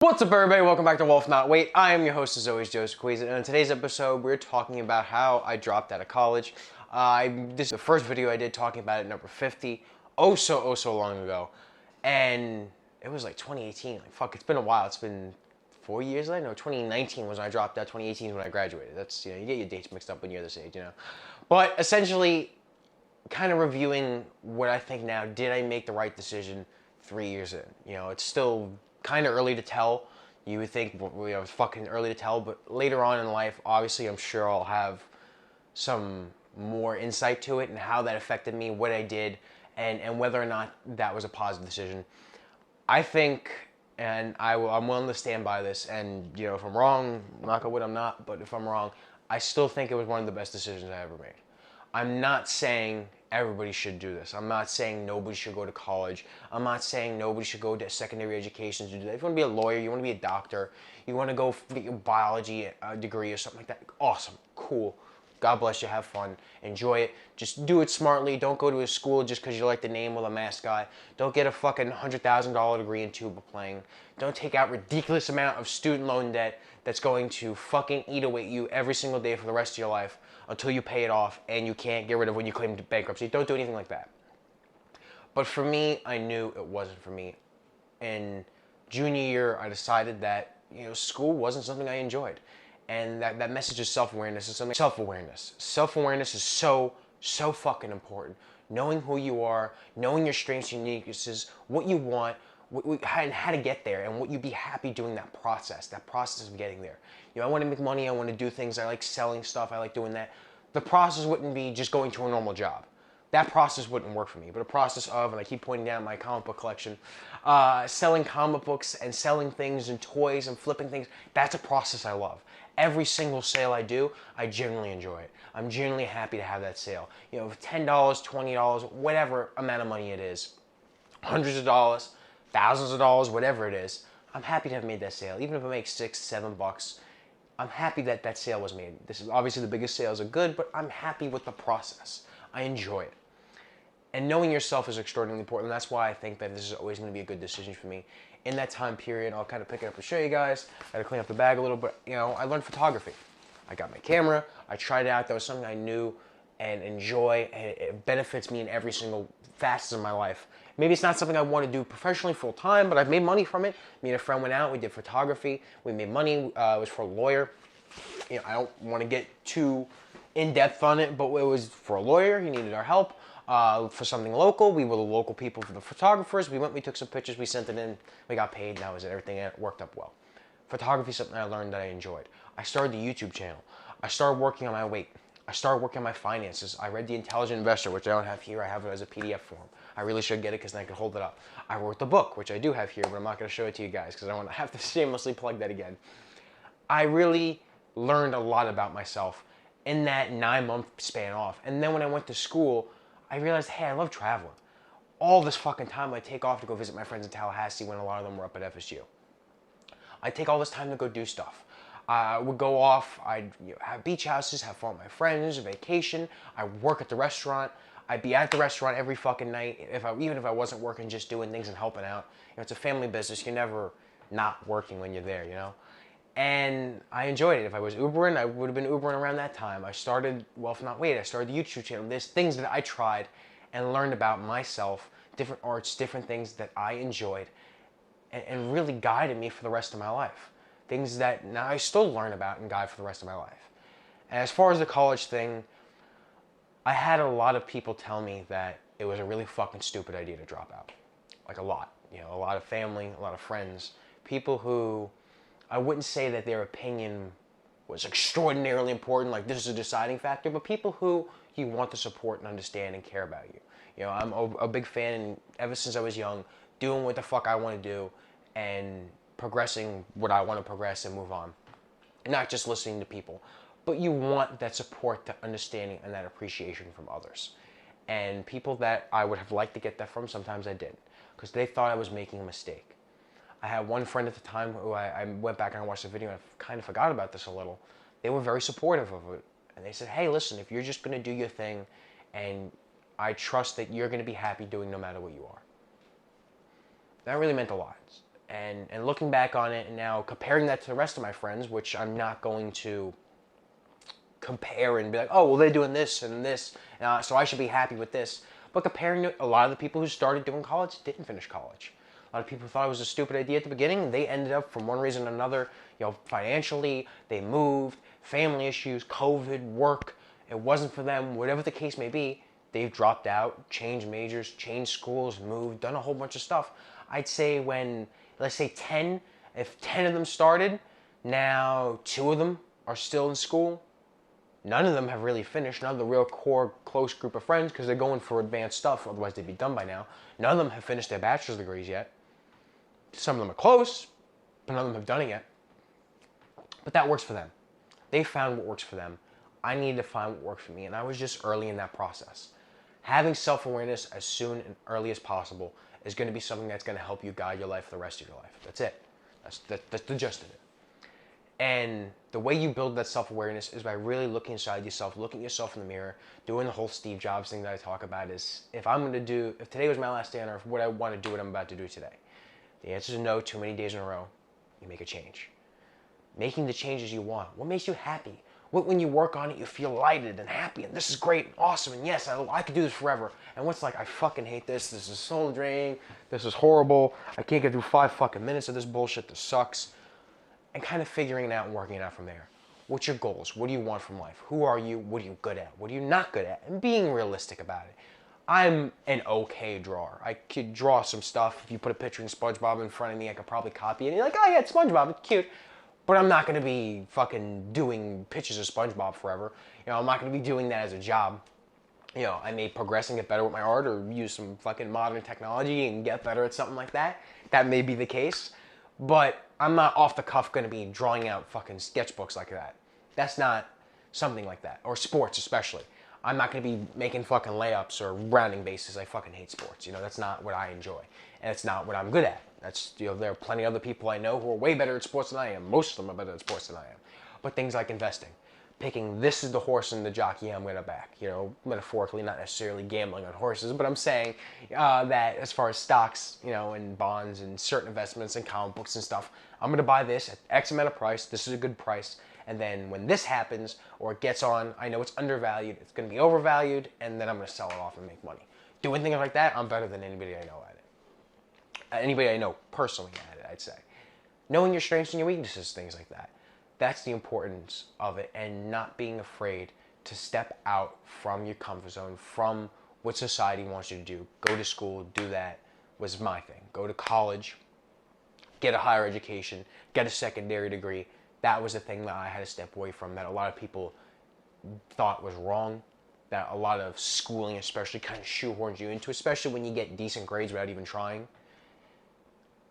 What's up, everybody? Welcome back to Wolf Not Wait. I am your host, as always, Joseph Coizza, and in today's episode, we're talking about how I dropped out of college. This is the first video I did talking about it, number 50, so long ago, and it was like 2018. Like, fuck, it's been a while. It's been 4 years later. No, 2019 was when I dropped out. 2018 is when I graduated. That's, you get your dates mixed up when you're this age, But essentially, kind of reviewing what I think now. Did I make the right decision 3 years in? It's still kind of early to tell. You would think, it's fucking early to tell, but later on in life, obviously, I'm sure I'll have some more insight to it and how that affected me, what I did, and whether or not that was a positive decision. I think, and I'm willing to stand by this, and, if I'm wrong, knock on wood, I'm not, but if I'm wrong, I still think it was one of the best decisions I ever made. I'm not saying everybody should do this. I'm not saying nobody should go to college. I'm not saying nobody should go to secondary education to do that. If you want to be a lawyer, you want to be a doctor, you want to go get your biology degree or something like that, awesome, cool. God bless you, have fun, enjoy it. Just do it smartly. Don't go to a school just because you like the name or the mascot. Don't get a fucking $100,000 degree in tuba playing. Don't take out ridiculous amount of student loan debt that's going to fucking eat away at you every single day for the rest of your life until you pay it off and you can't get rid of when you claim bankruptcy. Don't do anything like that. But for me, I knew it wasn't for me. In junior year, I decided that, school wasn't something I enjoyed. And that message of self-awareness is something. Self-awareness is so fucking important. Knowing who you are, knowing your strengths and weaknesses, what you want, and how to get there, and what you'd be happy doing that process of getting there. I want to make money, I want to do things, I like selling stuff, I like doing that. The process wouldn't be just going to a normal job. That process wouldn't work for me, but a process of, and I keep pointing down my comic book collection, selling comic books and selling things and toys and flipping things, that's a process I love. Every single sale I do, I genuinely enjoy it. I'm genuinely happy to have that sale. $10, $20, whatever amount of money it is, hundreds of dollars, thousands of dollars, whatever it is, I'm happy to have made that sale. Even if it makes $6, $7, I'm happy that that sale was made. This is obviously the biggest sales are good, but I'm happy with the process. I enjoy it. And knowing yourself is extraordinarily important. That's why I think that this is always going to be a good decision for me. In that time period, I'll kind of pick it up and show you guys. I had to clean up the bag a little bit. I learned photography. I got my camera. I tried it out. That was something I knew and enjoy, and it benefits me in every single facet of my life. Maybe it's not something I want to do professionally full time, but I've made money from it. Me and a friend went out. We did photography. We made money. It was for a lawyer. I don't want to get too in-depth on it, but it was for a lawyer. He needed our help. For something local, we were the local people for the photographers. We went, we took some pictures, we sent it in, we got paid, and that was it. Everything worked up well. Photography is something I learned that I enjoyed. I started the YouTube channel. I started working on my weight. I started working on my finances. I read The Intelligent Investor, which I don't have here. I have it as a PDF form. I really should get it because then I can hold it up. I wrote the book, which I do have here, but I'm not going to show it to you guys because I don't want to have to shamelessly plug that again. I really learned a lot about myself in that 9-month span off. And then when I went to school, I realized, hey, I love traveling. All this fucking time I take off to go visit my friends in Tallahassee when a lot of them were up at FSU. I take all this time to go do stuff. I would go off, I'd have beach houses, have fun with my friends, vacation. I work at the restaurant. I'd be at the restaurant every fucking night, even if I wasn't working, just doing things and helping out. It's a family business. You're never not working when you're there, And I enjoyed it. If I was Ubering, I would have been Ubering around that time. I started Wealth Not Wait. I started the YouTube channel. There's things that I tried and learned about myself, different arts, different things that I enjoyed, and really guided me for the rest of my life. Things that now I still learn about and guide for the rest of my life. And as far as the college thing, I had a lot of people tell me that it was a really fucking stupid idea to drop out. Like a lot. A lot of family, a lot of friends, people who I wouldn't say that their opinion was extraordinarily important, like this is a deciding factor, but people who you want to support and understand and care about you. I'm a big fan, and ever since I was young, doing what the fuck I want to do and progressing what I want to progress and move on. Not just listening to people, but you want that support, that understanding, and that appreciation from others. And people that I would have liked to get that from, sometimes I didn't, because they thought I was making a mistake. I had one friend at the time who I went back and I watched the video and I kind of forgot about this a little. They were very supportive of it. And they said, hey, listen, if you're just going to do your thing, and I trust that you're going to be happy doing no matter what you are. That really meant a lot. And looking back on it and now comparing that to the rest of my friends, which I'm not going to compare and be like, oh, well, they're doing this and this, so I should be happy with this. But comparing to a lot of the people who started doing college didn't finish college. A lot of people thought it was a stupid idea at the beginning. They ended up, from one reason or another, financially, they moved, family issues, COVID, work. It wasn't for them, whatever the case may be. They've dropped out, changed majors, changed schools, moved, done a whole bunch of stuff. I'd say let's say 10, if 10 of them started, now 2 of them are still in school. None of them have really finished. None of the real core close group of friends, because they're going for advanced stuff, otherwise they'd be done by now. None of them have finished their bachelor's degrees yet. Some of them are close, but none of them have done it yet. But that works for them. They found what works for them. I needed to find what worked for me, and I was just early in that process. Having self-awareness as soon and early as possible is going to be something that's going to help you guide your life for the rest of your life. That's it. That's the gist of it. And the way you build that self-awareness is by really looking inside yourself, looking at yourself in the mirror, doing the whole Steve Jobs thing that I talk about is, if today was my last day on earth, would I want to do what I'm about to do today? The answer is no. Too many days in a row, you make a change. Making the changes you want. What makes you happy? What, when you work on it, you feel lighted and happy, and this is great and awesome, and yes, I could do this forever. And what's like, I fucking hate this. This is soul draining. This is horrible. I can't get through 5 fucking minutes of this bullshit. This sucks. And kind of figuring it out and working it out from there. What's your goals? What do you want from life? Who are you? What are you good at? What are you not good at? And being realistic about it. I'm an okay drawer. I could draw some stuff. If you put a picture of SpongeBob in front of me, I could probably copy it. And you're like, oh yeah, it's SpongeBob. It's cute. But I'm not going to be fucking doing pictures of SpongeBob forever. I'm not going to be doing that as a job. I may progress and get better with my art, or use some fucking modern technology and get better at something like that. That may be the case. But I'm not off the cuff going to be drawing out fucking sketchbooks like that. That's not something like that. Or sports especially. I'm not going to be making fucking layups or rounding bases. I fucking hate sports. That's not what I enjoy. And it's not what I'm good at. There are plenty of other people I know who are way better at sports than I am. Most of them are better at sports than I am. But things like investing. Picking, this is the horse and the jockey I'm going to back. Metaphorically, not necessarily gambling on horses, but I'm saying that as far as stocks, and bonds and certain investments and comic books and stuff, I'm going to buy this at X amount of price. This is a good price. And then when this happens, or it gets on, I know it's undervalued, it's going to be overvalued, and then I'm going to sell it off and make money. Doing things like that, I'm better than anybody I know at it. Anybody I know personally at it, I'd say. Knowing your strengths and your weaknesses, things like that. That's the importance of it, and not being afraid to step out from your comfort zone, from what society wants you to do. Go to school, do that was my thing. Go to college, get a higher education, get a secondary degree. That was the thing that I had to step away from, that a lot of people thought was wrong, that a lot of schooling especially kind of shoehorns you into, especially when you get decent grades without even trying.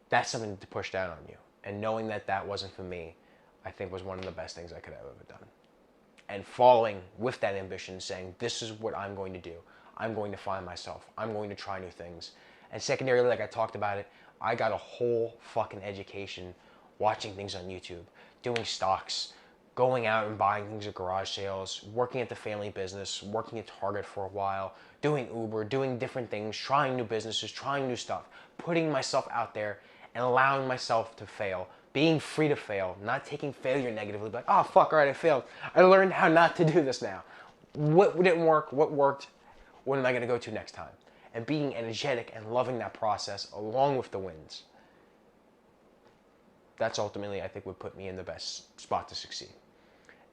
That's something to push down on you. And knowing that that wasn't for me, I think was one of the best things I could have ever done. And following with that ambition, saying, this is what I'm going to do. I'm going to find myself. I'm going to try new things. And secondarily, like I talked about it, I got a whole fucking education watching things on YouTube, doing stocks, going out and buying things at garage sales, working at the family business, working at Target for a while, doing Uber, doing different things, trying new businesses, trying new stuff, putting myself out there and allowing myself to fail. Being free to fail, not taking failure negatively, like, oh, fuck, all right, I failed. I learned how not to do this now. What didn't work? What worked? What am I going to go to next time? And being energetic and loving that process along with the wins. That's ultimately, I think, would put me in the best spot to succeed.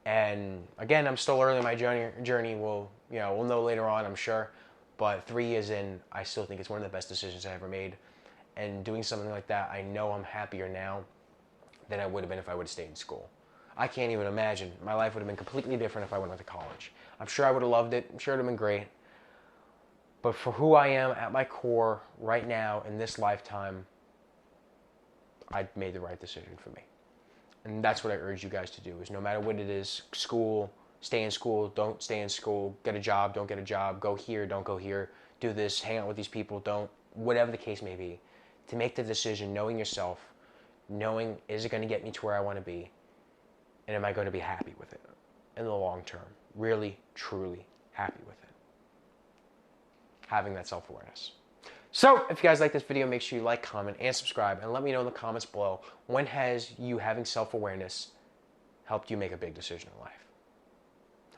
And again, I'm still early in my journey. We'll know later on, I'm sure. But 3 years in, I still think it's one of the best decisions I ever made. And doing something like that, I know I'm happier now than I would have been if I would have stayed in school. I can't even imagine. My life would have been completely different if I went to college. I'm sure I would have loved it. I'm sure it would have been great. But for who I am at my core right now in this lifetime, I made the right decision for me. And that's what I urge you guys to do, is no matter what it is, school, stay in school, don't stay in school, get a job, don't get a job, go here, don't go here, do this, hang out with these people, don't, whatever the case may be, to make the decision knowing yourself, knowing, is it going to get me to where I want to be, and am I going to be happy with it in the long term? Really, truly happy with it. Having that self-awareness. So, if you guys like this video, make sure you like, comment, and subscribe, and let me know in the comments below, when has you having self-awareness helped you make a big decision in life?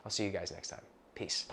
I'll see you guys next time. Peace.